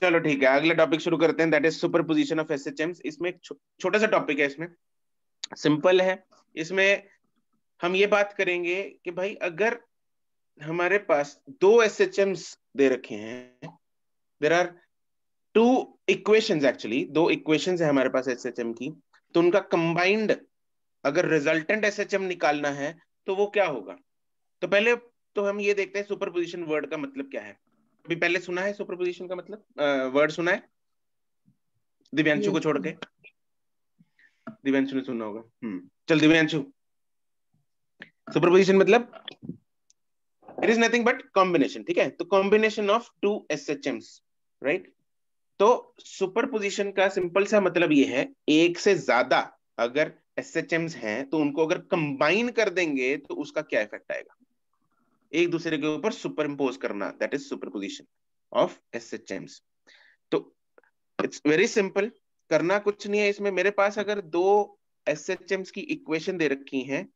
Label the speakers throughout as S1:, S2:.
S1: चलो ठीक है, अगला टॉपिक शुरू करते हैं, दैट इज सुपरपोजिशन ऑफ एसएचएम्स। इसमें एक छोटा सा टॉपिक है, इसमें सिंपल है। इसमें हम ये बात करेंगे कि भाई अगर हमारे पास दो एसएचएम्स दे रखे हैं, there are two equations, actually दो इक्वेशंस है हमारे पास एसएचएम की, तो उनका कंबाइंड अगर रिजल्टेंट एसएचएम निकालना है तो वो क्या होगा। तो पहले तो हम ये देखते हैं सुपरपोजिशन वर्ड का मतलब क्या है। अभी पहले सुना है सुपरपोजिशन का मतलब, वर्ड सुना है दिव्यांशु को छोड़ के? दिव्यांशु ने सुना होगा। चल दिव्यांशु, सुपरपोजिशन मतलब it is nothing but combination, ठीक है? तो कॉम्बिनेशन ऑफ टू एसएचएम्स, राइट? तो सुपरपोजिशन का सिंपल सा मतलब ये है, एक से ज्यादा अगर एसएचएम्स हैं तो उनको अगर कंबाइन कर देंगे तो उसका क्या इफेक्ट आएगा, एक दूसरे के ऊपर सुपर इम्पोज करना, दैट इज सुपरपोजिशन ऑफ एसएचएम्स। तो इट्स वेरी सिंपल, करना कुछ नहीं है इसमें। मेरे पास अगर दो एसएचएम्स की इक्वेशन दे रखी हैं,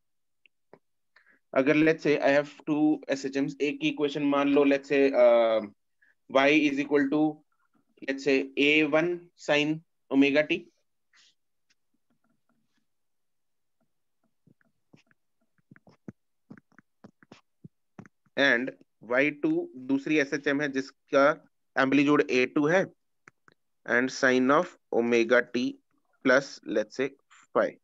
S1: अगर let's say I have to एसएचएम्स, एक की इक्वेशन मान लो let's say y is equal to let's say a1 sin omega t, and y2 दूसरी एसएचएम है जिसका एम्पलीट्यूड a2 है, and sine of omega t plus let's say 5,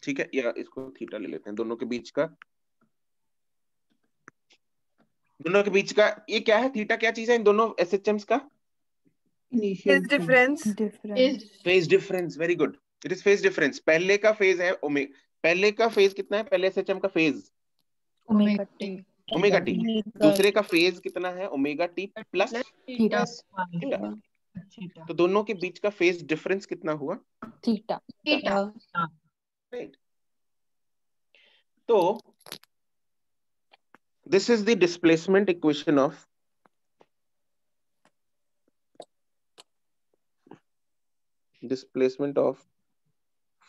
S1: ठीक है? या इसको थीटा ले लेते हैं, दोनों के बीच का ये क्या है, थीटा क्या चीज है इन दोनों एसएचएम्स का?
S2: Phase difference.
S1: Phase difference, very good, it is phase difference. पहले का फेज है पहले का फेज कितना है, पहले एसएचएम का phase
S2: omega T.
S1: Omega T, दूसरे का फेज कितना है, omega t plus
S2: theta.
S1: Theta. तो दोनों के बीच का फेज डिफरेंस कितना हुआ,
S2: थीटा। थीटा।
S1: राइट? तो this is the displacement equation of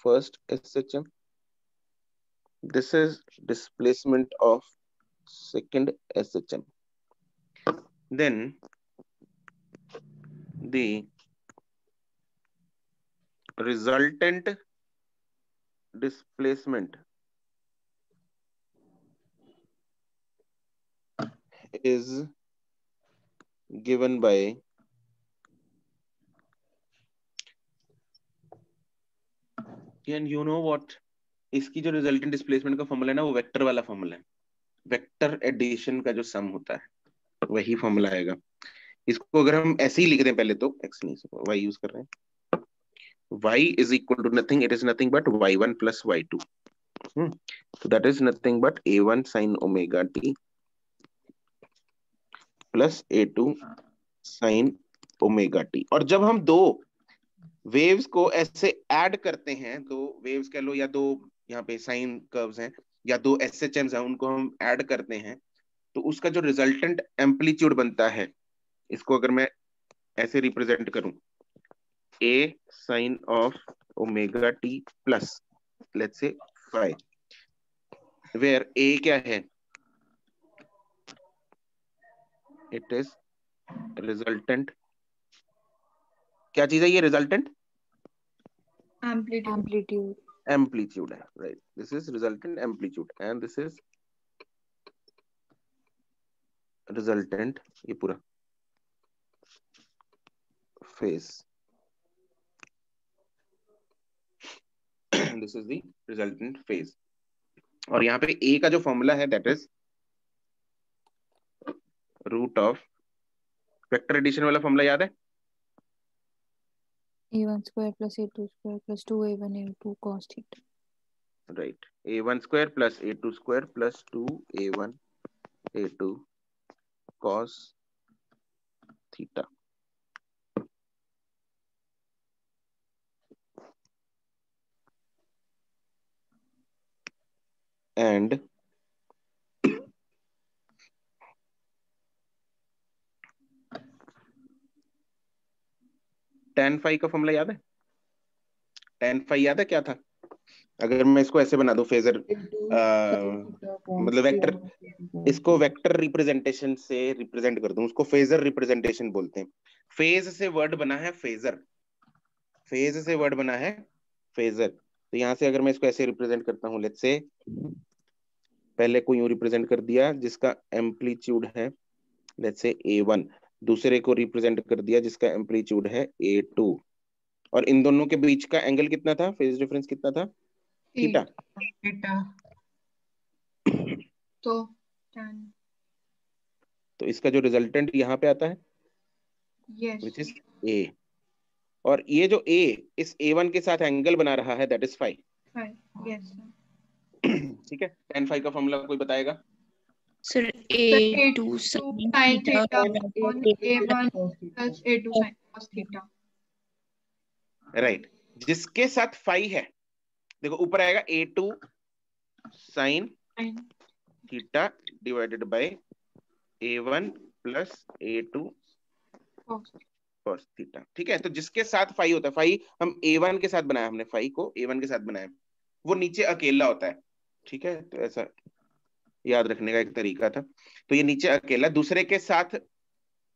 S1: first SHM. This is displacement of second SHM. Then the resultant displacement is given by and you know what, इसकी जो resultant displacement का formula है ना, वो vector वाला formula है। Vector addition का जो सम होता है वही फॉर्मूला आएगा। इसको अगर हम ऐसे ही लिख दें, पहले तो एक्स नहीं वाई यूज कर रहे हैं, y is equal to nothing, it is nothing but y1 plus y2. So that is nothing but a1 sin omega t plus a2 sin omega t। और जब हम दो वेव्स को ऐसे ऐड करते हैं, दो वेव्स कह लो या दो यहाँ पे साइन कर्व्स हैं या दो एसएचएम्स हैं, उनको हम ऐड करते हैं तो उसका जो रिजल्टेंट एम्पलीट्यूड बनता है, इसको अगर मैं ऐसे रिप्रेजेंट करूं, a sin of omega t plus let's say 5, where a क्या है, it is resultant, क्या चीज है ये, रिजल्टेंट एम्पलीट्यूड है, right? This is resultant amplitude and this is resultant, ये पूरा phase, this is the resultant phase. और यहाँ पे a का जो फॉर्मूला है that is root of, vector addition वाला फॉर्मूला याद है?
S2: a1 square plus a2 square plus 2a1 a2 cos theta.
S1: Right, a1 square plus a2 square plus 2a1 a2 cos theta. And tan phi का formula याद है? tan phi याद है क्या था? अगर मैं इसको ऐसे बना दूं फेजर, मतलब वेक्टर, इसको वेक्टर रिप्रेजेंटेशन से रिप्रेजेंट कर दूं, उसको फेजर रिप्रेजेंटेशन बोलते हैं। फेज से वर्ड बना है फेजर, फेज से वर्ड बना है फेजर। तो यहाँ से अगर मैं इसको ऐसे रिप्रेजेंट करता हूँ, लेट्स से पहले को यूं रिप्रेजेंट कर दिया जिसका एम्पलीट्यूड है लेट्स से A1, दूसरे को रिप्रेजेंट कर दिया जिसका एम्पलीट्यूड है A2, और इन दोनों के बीच का एंगल कितना था, फेज डिफरेंस कितना था, थीटा।
S3: थीटा। तो tan,
S1: तो इसका जो रिजल्टेंट यहाँ पे आता है
S3: यस
S1: विच इज A, और ये जो A इस A1 के साथ एंगल बना रहा है दैट इज फाई।
S3: यस
S1: ठीक है, tan फाई का फॉर्मूला कोई बताएगा?
S4: Sir A2
S3: sin
S4: sin
S3: theta
S4: theta
S3: on A1 plus A2 sin cos theta।
S1: Right, जिसके साथ फाई है, देखो ऊपर आएगा A2 sin theta divided by A1 plus A2 cos theta. ठीक है, तो जिसके साथ फाई होता है, फाई हम A1 के साथ बनाया, हमने फाई को A1 के साथ बनाया, वो नीचे अकेला होता है। ठीक है, तो ऐसा याद रखने का एक तरीका था। तो ये नीचे अकेला, दूसरे के साथ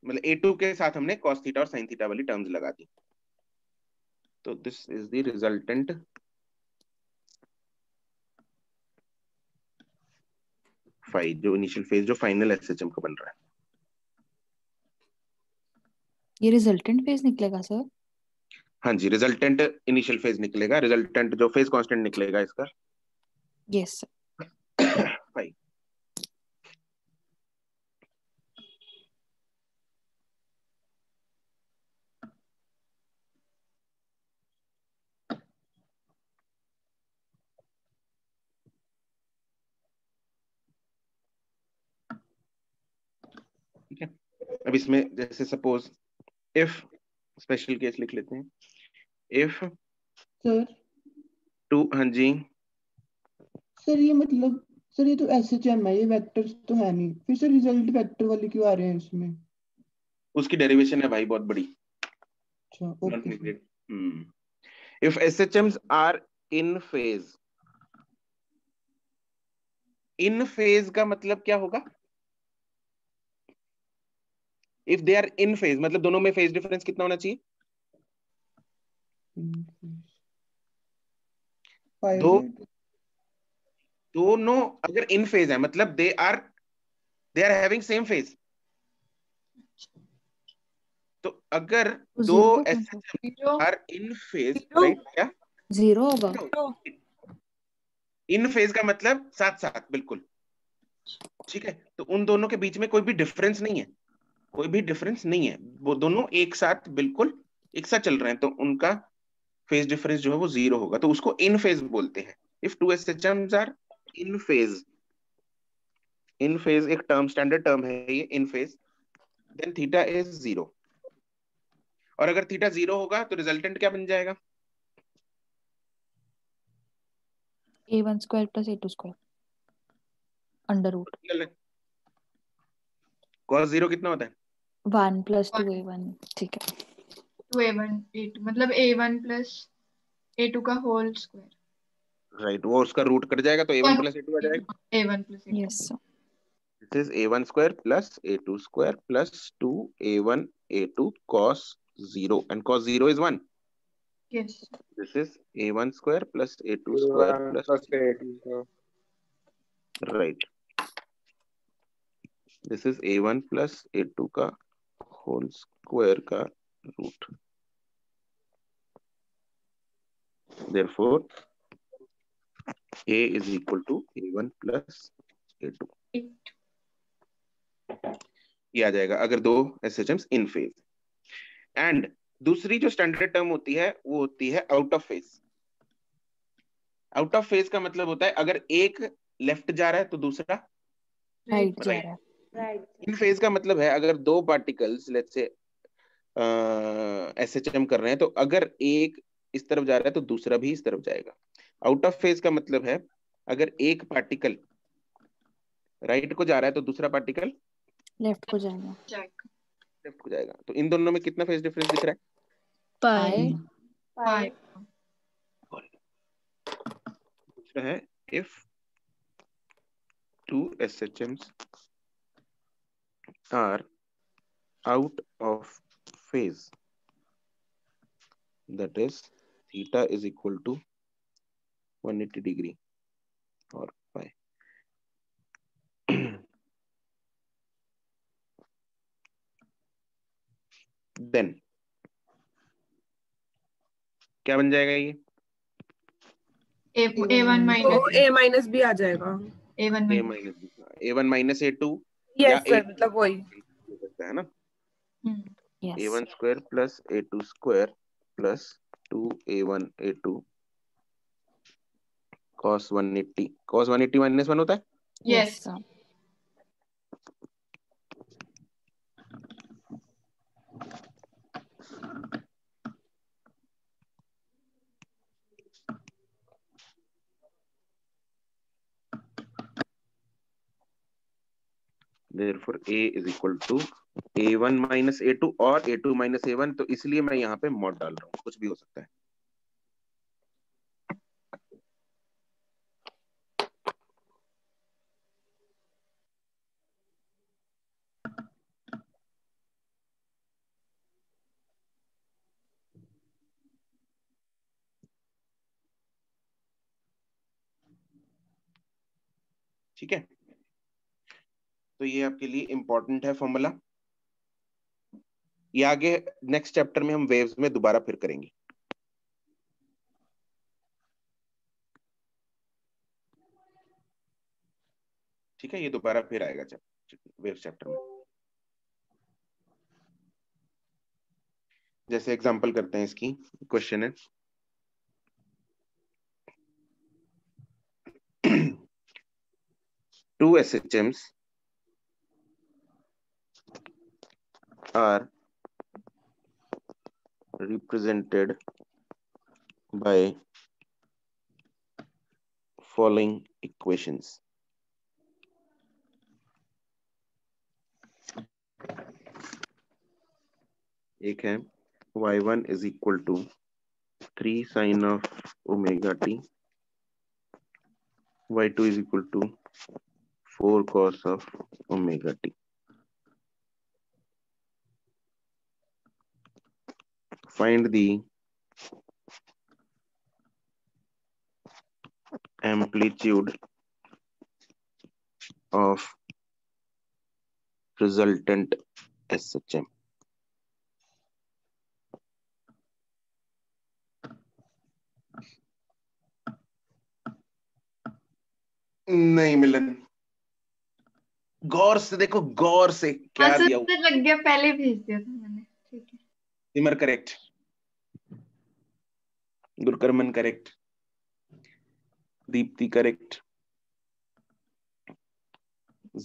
S1: मतलब A2 के साथ हमने cos थीटा और sin थीटा वाली टर्म्स लगा दी। तो this is the resultant phi, जो इनिशियल फेज जो फाइनल एसएचएम का बन रहा है।
S2: ये रिजल्टेंट फेज निकलेगा सर?
S1: हाँ जी, रिजल्टेंट इनिशियल फेज निकलेगा, रिजल्टेंट जो फेज कांस्टेंट निकलेगा इसका
S2: यस सर।
S1: फाई। ठीक है, अब इसमें जैसे सपोज इफ, स्पेशल केस लिख लेते हैं, इफ
S5: सर
S1: टू, हाँ जी
S5: सर ये मतलब सर ये तो एसएचएम है, ये वेक्टर्स तो है नहीं, फिर सर रिजल्ट वेक्टर वाले क्यों आ रहे हैं इसमें?
S1: उसकी डेरिवेशन है भाई बहुत बड़ी।
S5: अच्छा okay sir.
S1: If SHMs are in phase, in phase का मतलब क्या होगा, if they are in phase मतलब दोनों में फेज डिफरेंस कितना होना चाहिए, दो, दोनों अगर इन फेज है मतलब they are having same phase. तो अगर
S2: तो
S1: दो
S2: जीरो होगा,
S1: SHM are in phase,
S3: Zero?
S1: Right, क्या
S2: जीरो होगा।
S1: इन फेज का मतलब साथ साथ बिल्कुल। ठीक है, तो उन दोनों के बीच में कोई भी डिफरेंस नहीं है, कोई भी डिफरेंस नहीं है, वो दोनों एक साथ बिल्कुल एक साथ चल रहे हैं, तो उनका फेज डिफरेंस जो है वो जीरो होगा, तो उसको इन फेज बोलते हैं। If two SHMs are in phase, in phase एक टर्म, स्टैंडर्ड टर्म है ये, in phase, then theta is zero. और अगर थीटा जीरो होगा तो रिजल्टेंट क्या बन जाएगा,
S2: A1 square plus A2 square under root
S1: cos zero कितना होता है,
S2: 1 प्लस 2A1। ठीक है,
S3: 2A1 A2 मतलब A1 plus A2 का होल स्क्वायर।
S1: राइट, वो उसका रूट कट जाएगा तो A1 प्लस A2 आ जाएगा।
S3: A1 plus A2।
S2: Yes sir.
S1: This is A1 square plus A2 square plus 2A1 A2 cos 0, and cos 0 is 1.
S3: Yes।
S1: This is A1 square plus A2 square plus right. This is A1 plus A2 का whole square का root. Therefore, A is equal to A1 plus A2. ये आ जाएगा अगर दो एसएचएम्स इन phase. And दूसरी जो standard term होती है वो होती है out of phase. Out of phase का मतलब होता है अगर एक लेफ्ट जा रहा है तो दूसरा
S2: राइट जा
S1: राइट।
S2: रहा है।
S1: इन फेज का मतलब है अगर दो पार्टिकल्स लेट्स से एसएचएम कर रहे हैं, तो अगर एक इस तरफ जा रहा है तो दूसरा भी इस तरफ जाएगा। आउट ऑफ फेज का मतलब है अगर एक पार्टिकल राइट को जा रहा है तो दूसरा पार्टिकल
S2: लेफ्ट को जाएगा।
S1: लेफ्ट को जाएगा। तो इन दोनों में कितना फेज डिफरेंस दिख रहा है,
S4: पाई।
S3: पाई।
S1: दूसरा है if two SHMs are out of phase, that is theta is equal to 180 degree or phi. Then क्या बन जाएगा ये?
S3: A1 माइनस
S6: A माइनस भी आ जाएगा।
S3: A1
S1: A
S3: minus
S1: minus A1 minus A2 या
S6: यस सर, मतलब वही
S1: हो सकता है ना,
S2: Yes.
S1: A1 square plus A2 square plus 2A1 A2 cos 180 minus 1 होता है।
S3: Yes.
S2: sir.
S1: Therefore A is equal to A1 minus A2 और A2 माइनस A1, तो इसलिए मैं यहाँ पे मॉड डाल रहा हूँ, कुछ भी हो सकता है। ठीक है, तो ये आपके लिए इंपॉर्टेंट है फॉर्मूला। ये आगे नेक्स्ट चैप्टर में हम वेव्स में दोबारा फिर करेंगे। ठीक है, ये दोबारा फिर आएगा वेव्स चैप्टर में। जैसे एग्जांपल करते हैं, इसकी क्वेश्चन है two SHMs are represented by following equations. एक है y1 is equal to 3 sin of omega t, y2 is equal to 4 cos of omega t. Find the amplitude of resultant SHM. नहीं मिलन, गौर से देखो, गौर से क्या
S3: हाँ
S1: दिया
S3: सर, लग गया, पहले भेज दिया था मैंने। ठीक है,
S1: Simar correct, Gurkarman correct, Deepti correct,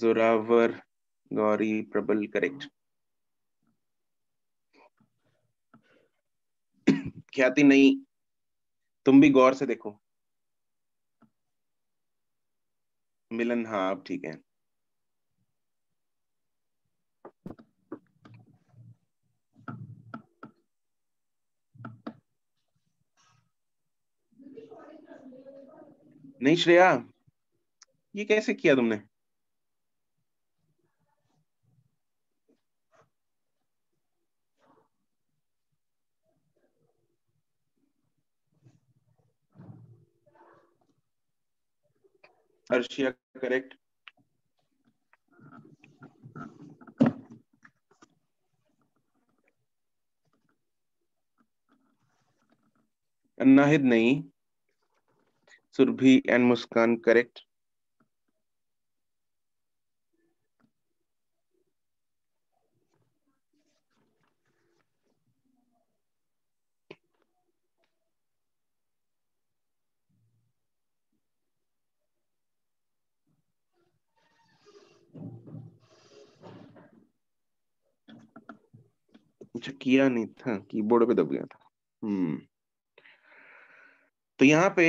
S1: Zoravar, Gauri, Prabal correct, ख्याति नहीं, तुम भी गौर से देखो। मिलन हाँ, अब ठीक है। नहीं श्रेया, ये कैसे किया तुमने? अर्शिया करेक्ट, नाहिद नहीं, सुरभि एंड मुस्कान करेक्ट, अच्छा किया नहीं था, कीबोर्ड पे दब गया था। तो यहाँ पे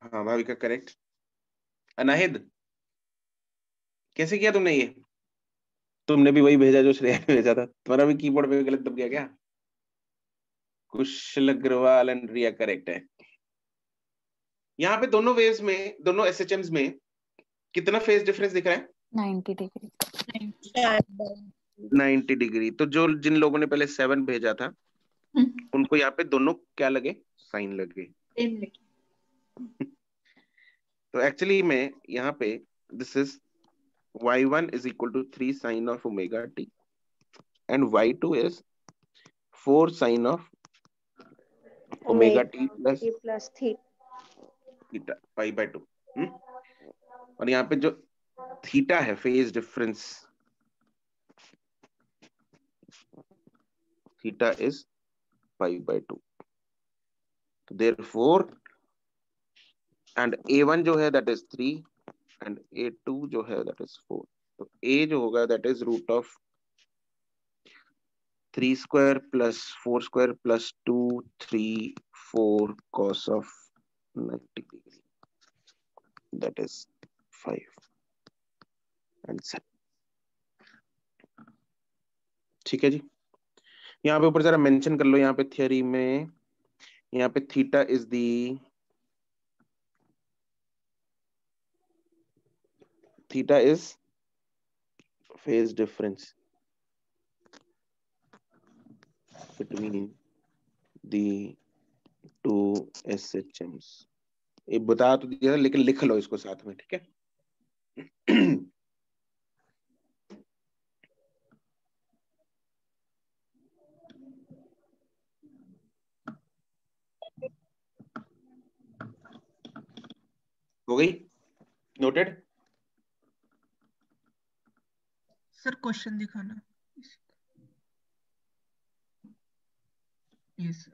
S1: हाँ, भाविका करेक्ट। अनाहिद, कैसे किया तुमने ये? तुमने भी वही भेजा जो श्रेया ने भेजा था, तुम्हारा भी कीबोर्ड पे गलत दब गया क्या? कुशल अग्रवाल एंड रिया करेक्ट है। यहाँ पे दोनों वेव्स में, दोनों एसएचएम्स में कितना फेज डिफरेंस दिख रहा है?
S2: 90 डिग्री।
S1: 90 डिग्री। तो जो जिन लोगों ने पहले 7 भेजा था उनको यहाँ पे दोनों क्या लगे? साइन लगे।
S3: सेम लगे।
S1: तो एक्चुअली में यहाँ पे this is y1 is equal to 3 sin of omega t and y2 is 4 sin of omega t plus
S7: plus
S1: theta pi by 2। और यहाँ पे जो थीटा है, phase difference, theta is 5 by 2। तो therefore and a1 जो है that is 3 and a2 जो है that is 4। तो a जो होगा that is root of 3 square plus 4 square plus 2 3 4 cos of 90 degree, that is 5 and 7। ठीक है जी। यहाँ पे ऊपर जरा मेंशन कर लो, यहाँ पे थियरी में यहाँ पे theta is the theta is phase difference between the two SHMs। ये बता तो दिया लेकिन लिख लो इसको साथ में, ठीक है? हो गई? नोटेड?
S8: सर क्वेश्चन दिखाना। Yes sir.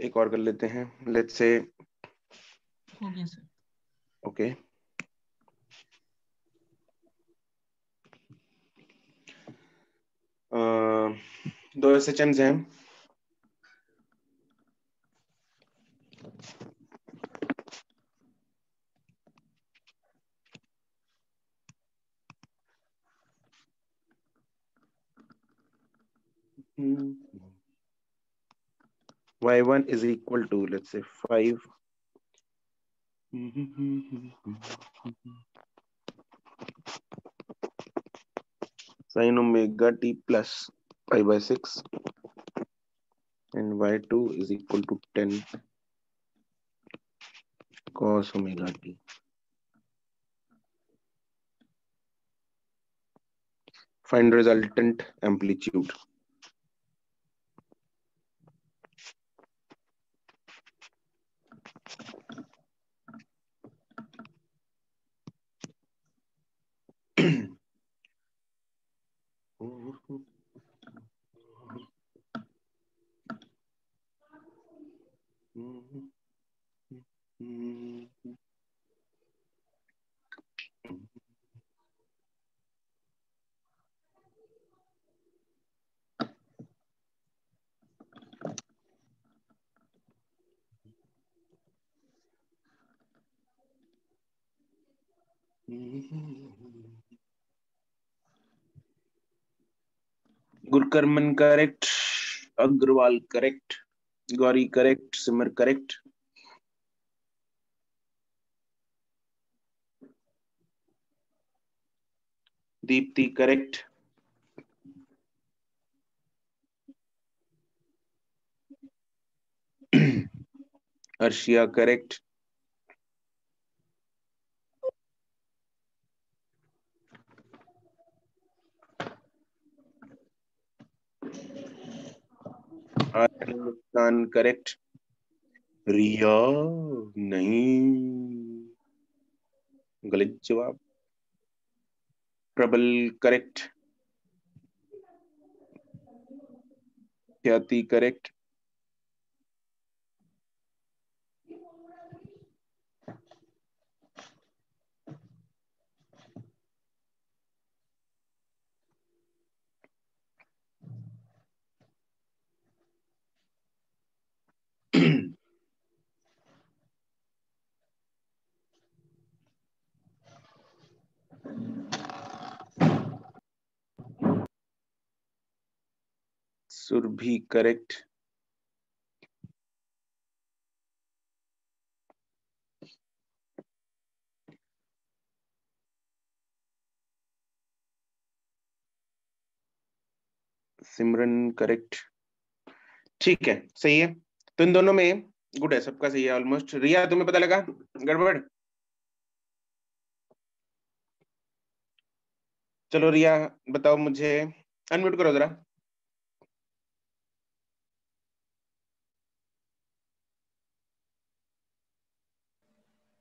S1: एक और कर लेते हैं, लेट्स से।
S8: हो गया सर।
S1: ओके, दो SHMs हैं। y1 is equal to let's say 5 sin omega t plus pi by 6 and y2 is equal to 10 cos omega t। Find resultant amplitude। Gurkarman correct, Agarwal correct, Gauri correct, Simar correct, Deepti correct, Arshia correct, correct, Riya नहीं, गलत जवाब। Prabal correct, Khyati correct, Surabhi correct. Simran correct. ठीक है, सही है। तो इन दोनों में गुड है, सबका सही है ऑलमोस्ट। रिया तुम्हें पता लगा गड़बड़? चलो रिया बताओ मुझे, अनम्यूट करो जरा।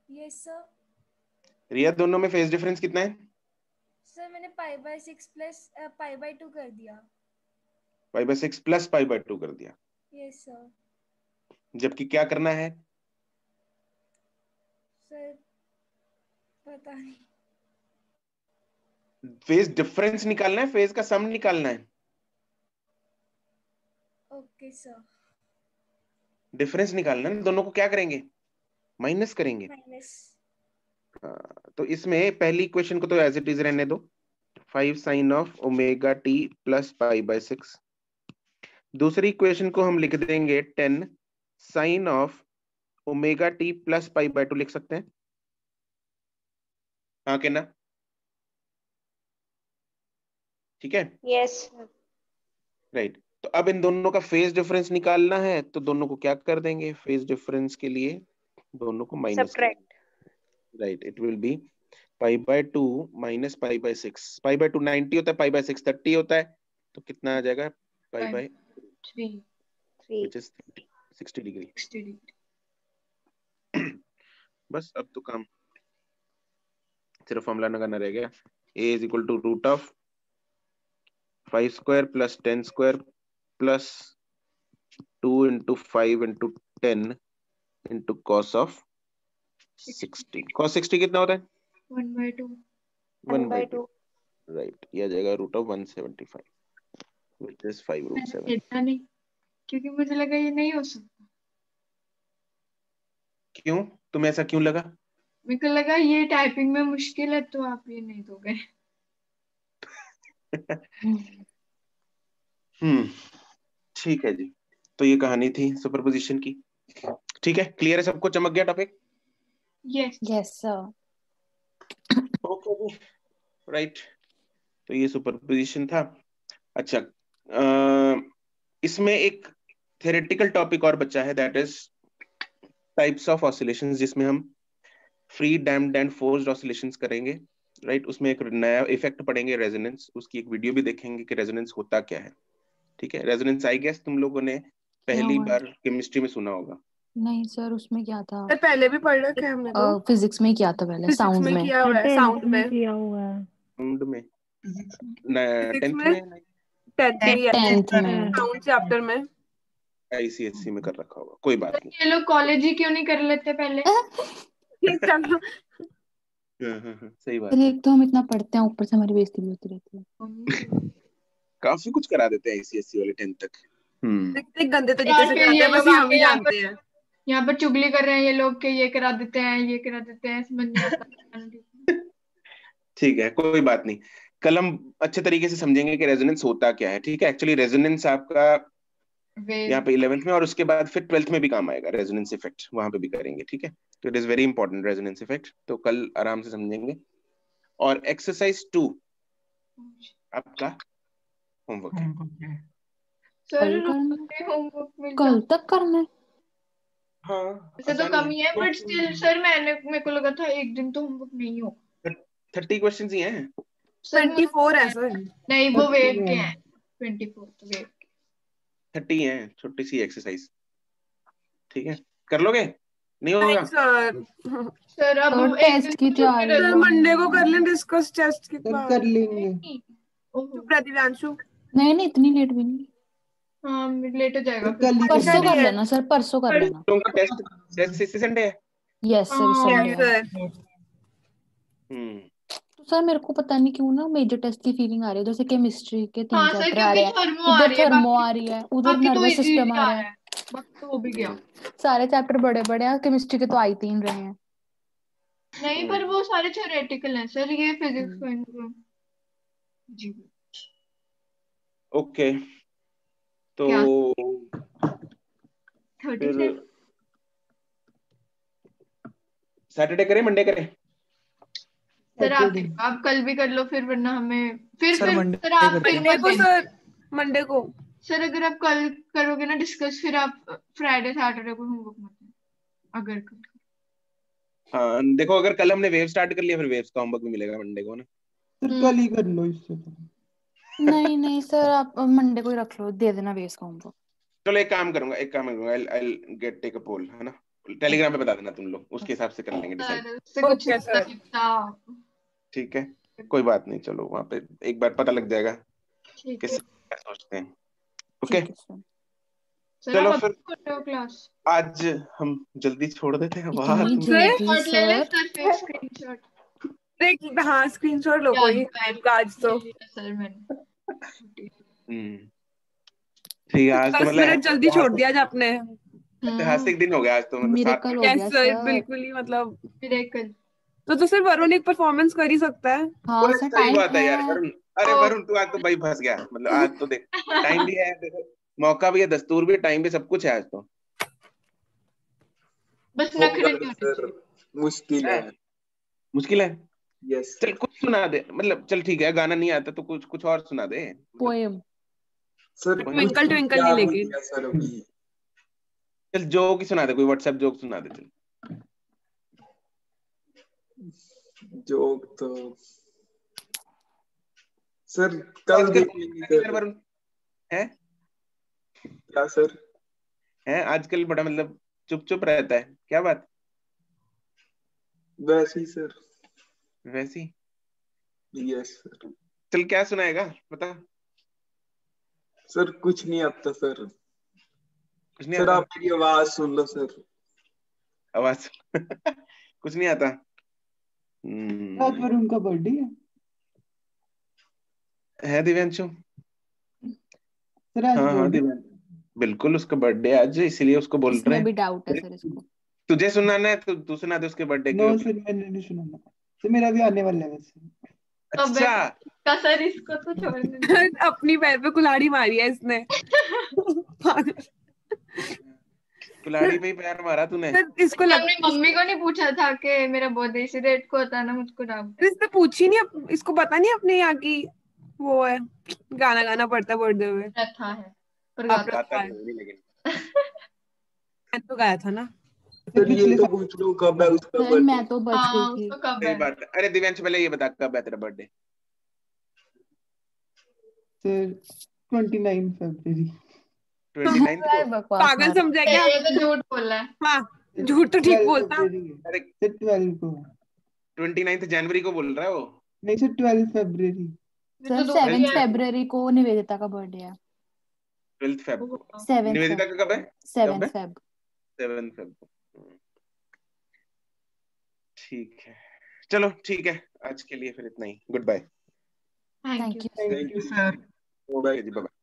S7: Yes sir.
S1: रिया दोनों में फेज डिफरेंस कितना है?
S7: सर मैंने π/6 प्लस π/2 कर दिया।
S1: π/6 प्लस π/2 कर दिया,
S7: यस सर।
S1: जबकि क्या करना है?
S7: सर पता नहीं।
S1: फेज डिफरेंस निकालना है, फेज का सम निकालना है।
S7: Okay sir.
S1: डिफरेंस निकालना है, दोनों को क्या करेंगे? माइनस करेंगे।
S7: माइनस।
S1: तो इसमें पहली इक्वेशन को तो एज इट इज रहने दो, 5 sin of omega t plus π/6। दूसरी इक्वेशन को हम लिख देंगे 10 sin of omega t plus π/2 लिख सकते हैं। हाँ के ना? ठीक है,
S4: यस
S1: राइट। तो अब इन दोनों का फेज डिफरेंस निकालना है, तो दोनों को क्या कर देंगे? फेज डिफरेंस के लिए दोनों को माइनस कर,
S4: subtract.
S1: Right. It will be π/2 minus π/6। π/2 90 होता है, π/6 30 होता है, तो कितना आ जाएगा? π/3
S3: 3
S1: which is 60 डिग्री।
S3: 60 डिग्री।
S1: बस अब तो काम सिर्फ फॉर्मूला लगाना रह गया। a is equal to root of 5 square plus 10 square plus 2 into 5 into 10 into cos of 60। Cos 60 कितना होता है?
S3: 1/2।
S1: 1/2, राइट। ये आ जाएगा root of 175 which is 5 root 7।
S3: इतना नहीं, क्योंकि मुझे लगा ये नहीं हो सकता।
S1: क्यों, तुम्हें ऐसा क्यों लगा?
S3: मेरे को लगा ये टाइपिंग में मुश्किल है, तो आप ये नहीं दोगे।
S1: ठीक है जी। तो ये कहानी थी सुपरपोजिशन की। ठीक है, क्लियर है सबको? चमक गया topic?
S3: Yes.
S2: Yes sir.
S1: Okay जी, राइट। तो ये सुपरपोजिशन था। अच्छा, इसमें एक थ्योरेटिकल टॉपिक और बचा है, that is types of oscillations, जिसमें हम free damped and forced oscillations करेंगे, राइट। उसमें एक नया इफेक्ट पढ़ेंगे, रेजोनेंस। उसकी एक वीडियो भी देखेंगे कि रेजोनेंस होता क्या है। ठीक है, रेजोनेंस आई गेस तुम लोगों ने पहली
S2: हुआ है?
S1: बार केमिस्ट्री में सुना होगा।
S2: नहीं सर, उसमें क्या था?
S6: सर पहले भी पढ़ रखा है हमने तो।
S2: फिजिक्स में किया था पहले,
S6: फिजिक्स
S2: साउंड
S6: में
S2: में।
S6: किया हुआ है, साउंड में
S9: किया हुआ है।
S1: साउंड में,
S6: फिजिक्स
S1: 10th
S6: में,
S1: में,
S6: 10th में,
S2: टेंथ में।
S6: साउंड चैप्टर में।
S1: आईसीएससी में कर रखा होगा, कोई बात नहीं।
S3: ये लोग कॉलेज ही क्यों नहीं कर लेते पहले?
S6: चलो
S1: सही बात
S2: अरे
S1: है।
S2: एक तो हम इतना पढ़ते हैं, ऊपर से हमारी बेइज्जती भी होती रहती है।
S1: काफी कुछ करा देते हैं आईसीएससी वाले 10th तक।
S6: कितने गंदे तरीके
S3: यार
S6: से
S3: फिर
S6: कराते
S3: ये
S6: हैं, बस
S3: लोग
S6: हम ही
S3: आके
S6: जानते हैं।
S3: यहाँ पर चुगली कर रहे हैं ये लोग के, ये करा देते हैं, ये करा देते हैं, समझ नहीं आता।
S1: ठीक है, कोई बात नहीं। कल हम अच्छे तरीके से समझेंगे कि रेजोनेंस होता क्या है। ठीक है, एक्चुअली रेजोनेंस आपका यहाँ पे 11th में और उसके बाद फिर 12th में भी काम आएगा। रेजोनेंस इफेक्ट वहां पे भी करेंगे। ठीक है, तो it is very important resonance effect. तो कल आराम से समझेंगे। और एक्सरसाइज 2 आपका होमवर्क है।
S3: सर
S2: कल करना,
S3: होमवर्क मिल
S2: कल तक करना है।
S1: हाँ,
S3: वैसे तो कम ही है, बट स्टिल सर मेरे को लगा था एक दिन तो होमवर्क नहीं हो।
S1: 30 क्वेश्चन ही हैं।
S3: सर
S6: 24 है सर।
S3: नहीं, वो वेव के हैं। 24 तो वेव के।
S1: 30 हैं, छोटी सी एक्सरसाइज। ठीक है, कर लोगे? नहीं होगा?
S6: सर
S3: सर अब
S2: तो
S3: एक दिन
S2: टेस्ट की
S3: तो छुट्टी
S2: तैयारी
S3: ले
S6: सर
S3: लो।
S6: मंडे को कर लें डिस्कस टेस्ट के
S5: सर
S6: बाद।
S5: कर लेंगे।
S3: ओहो,
S6: चुप रह दिव्यांशु।
S2: नहीं नहीं, इतनी लेट भी नहीं।
S3: हाँ लेट हो जाएगा
S5: सर कल ही
S3: फिर।
S5: कर
S2: परसों
S6: नहीं
S2: कर
S6: है।
S2: लेना सर, परसों कर लेना।
S1: तुम का टेस्ट टेस्ट इसी संडे है?
S2: यस सर, इस
S3: हाँ
S2: संडे
S6: यस
S2: है।
S6: सर।
S1: हम्म
S2: तो सर मेरे को पता नहीं क्यों ना मेजर टेस्ट की फीलिंग आ रही है। जैसे केमिस्ट्री के 3
S3: हाँ सर,
S2: चैप्टर आ
S3: क्योंकि
S2: रहे हैं,
S3: थर्मो आ
S2: इधर
S3: रही है,
S2: थर्मो
S3: बाकी
S2: आ रही है, उधर
S3: बाकी तो
S2: नर्वस
S3: इजी
S2: सिस्टम
S3: इजी
S2: आ
S3: आ
S2: रहा
S3: रहा
S2: है।
S3: है, बाकी तो वो भी गया।
S2: सारे चैप्टर बड़े बड़े हैं, केमिस्ट्री के तो आ ही 3 रहे हैं।
S3: नहीं पर वो सारे थ्योरेटिकल हैं सर, ये फिजिक्स
S2: हम्म।
S3: जी।
S1: ओके, तो
S3: क्या?
S1: फिर
S3: 37
S1: सैटरडे करें मंडे करें?
S3: सर आप
S5: सैटरडे
S3: आप कल भी कर लो फिर, वरना हमें फिर
S9: सर
S3: फिर
S9: मंडे
S3: सर आप
S9: करते
S3: फिर
S6: मंडे
S3: मत
S6: को
S3: देना
S6: सर, मंडे को।
S3: सर। अगर आप कल करोगे ना डिस्कस, फिर आप फ्राइडे सैटरडे को होमवर्क मत देना अगर कल।
S1: हाँ देखो, अगर कल हमने वेव स्टार्ट कर लिया फिर वेव्स का होमवर्क भी मिलेगा मंडे को ना।
S5: सर कल ही कर लो इससे तो।
S2: नहीं नहीं सर, आप मंडे को ही रख लो, दे देना वेव्स का होमवर्क।
S1: चलो एक काम करूंगा I'll get take a poll, है ना? टेलीग्राम पे बता देना तुम लोग, उसके हिसाब से कर लेंगे डिसाइड।
S3: सर उससे कुछ
S6: ओके
S3: नहीं
S6: सर।
S3: लगता।
S1: ठीक है, कोई बात नहीं, चलो वहां पे एक बार पता लग जाएगा
S3: ठीक
S1: किस
S3: है
S1: क्या सोचते हैं। ओके
S2: ठीक है सर।
S3: सर,
S1: चलो
S3: आप
S1: फिर
S3: अभी कर रहे हो क्लास?
S1: आज हम जल्दी छोड़ देते हैं। वाह
S2: इतनी
S1: तुम
S2: जल्दी
S3: स्क्रीनशॉट ले ले
S2: सर?
S3: सर, फिर स्क्रीनशॉट।
S6: देख, हाँ स्क्रीनशॉट लो कोई टाइम का आज तो।
S3: सर मैंने
S1: ठीक है, आज तो
S6: 10 मिनट जल्दी छोड़ दिया आज आपने।
S1: ऐतिहासिक दिन हो गया आज तो, मतलब 7
S2: मिरेकल हो
S6: यस
S2: गया
S6: सर,
S2: सर।
S6: बिल्कुल ही मतलब।
S3: मिरेकल।
S6: तो सिर्फ वरुण एक परफॉर्मेंस कर ही सकता है।
S2: हाँ सर,
S1: सही
S2: टाइम
S1: बात है यार
S2: है।
S1: वरुण। अरे वरुण तू आज तो भाई फंस गया, मतलब आज तो देख टाइम भी है, देखो मौका भी है, दस्तूर भी है, टाइम भी, सब कुछ है आज तो।
S3: बस नखरे नहीं होने
S10: सर
S3: चाहिए।
S10: मुश्किल
S1: है?
S10: है।
S1: मुश्किल है?
S10: यस
S1: चल कुछ सुना दे, मतलब चल ठीक है, गाना नहीं आता तो कुछ कुछ और सुना दे।
S2: पोएम।
S10: सर,
S6: ट्विंकल ट्विंकल
S10: क्या
S6: नहीं
S10: भी
S6: लेकिन।
S10: दिया सर अभी।
S1: चल जोक ही सुना दे, कोई व्हाट्सएप जोक सुना दे चल।
S10: जोक तो सर कल
S1: आजकल
S10: देख लेंगे
S1: यार
S10: सर।
S1: वरुण है
S10: क्या सर?
S1: है आजकल बड़ा मतलब चुप चुप रहता है, क्या बात?
S10: वैसे ही सर।
S1: वैसी?
S10: Yes sir.
S1: चल क्या सुनाएगा बता।
S10: सर कुछ नहीं आता सर।
S1: कुछ नहीं
S10: सर
S1: आता?
S10: आप मेरी आवाज सुन लो सर।
S1: आवाज कुछ नहीं आता।
S5: आज वरुण का बर्थडे
S1: है दिव्यांशु?
S5: सर, आज
S1: हाँ हाँ
S5: बर्थडे।
S1: दिव्यांशु बिल्कुल, उसका बर्थडे आज, इसीलिए उसको बोल रहे
S2: इसमें भी
S1: हैं।
S2: डाउट है सर इसको।
S1: तुझे सुनाना है तो तू सुना दे उसके बर्थडे
S5: नो
S1: की।
S5: सर, मैंने नहीं सुना ना। तो मेरा भी आने वाला है वैसे।
S1: अच्छा
S3: का सर, इसको तो छोड़ने दो।
S6: अपनी पैर पे कुल्हाड़ी मारी है इसने। पागल।
S1: कुल्हाड़ी पे ही पैर मारा तूने।
S6: सर इसको
S3: क्या
S6: लग
S3: हमने मम्मी को नहीं पूछा था कि मेरा बर्थडे इसी डेट को होता है ना, मुझको डाउट।
S6: इसने पूछी नहीं, इसको पता नहीं अपने यहाँ की वो है, गाना गाना पड़ता है बर्थडे में।
S3: प्रथा है पर
S6: आप
S3: गाता
S1: गाता
S6: है।
S1: नहीं लेकिन।
S6: मैं तो गाया था ना।
S10: सर ये तो पूछ लो कब है उसका
S2: सर
S10: बर्थडे।
S2: मैं तो बच गई
S3: हाँ,
S2: थी।
S3: उसको कब
S1: सही
S3: है?
S1: बात है। अरे दिव्यांश पहले ये बता कब है तेरा बर्थडे?
S5: सर 29 फरवरी।
S1: 29 को?
S2: बकवास
S6: पागल
S2: मार।
S6: समझा क्या?
S3: ये तो झूठ बोल रहा है।
S6: हाँ, झूठ तो ठीक
S5: 12
S6: बोलता।
S5: फरवरी है।
S1: अरे
S5: सर 12 को।
S1: 29 जनवरी को बोल रहा है वो।
S5: नहीं सर, 12 फरवरी।
S3: ये
S2: सर
S3: तो दूर
S2: 7
S3: ही है।
S2: फरवरी को निवेदिता का बर्थडे है।
S1: 12 फेब को।
S2: 7
S1: निवेदिता
S2: फेब।
S1: का कब है?
S2: 7
S1: कब है?
S2: फेब।
S1: 7 फेब को। ठीक है, चलो ठीक है, आज के लिए फिर इतना ही। Good bye.
S3: Thank
S2: thank
S3: you.
S2: You.
S8: Thank you sir.
S1: Okay जी, बाय।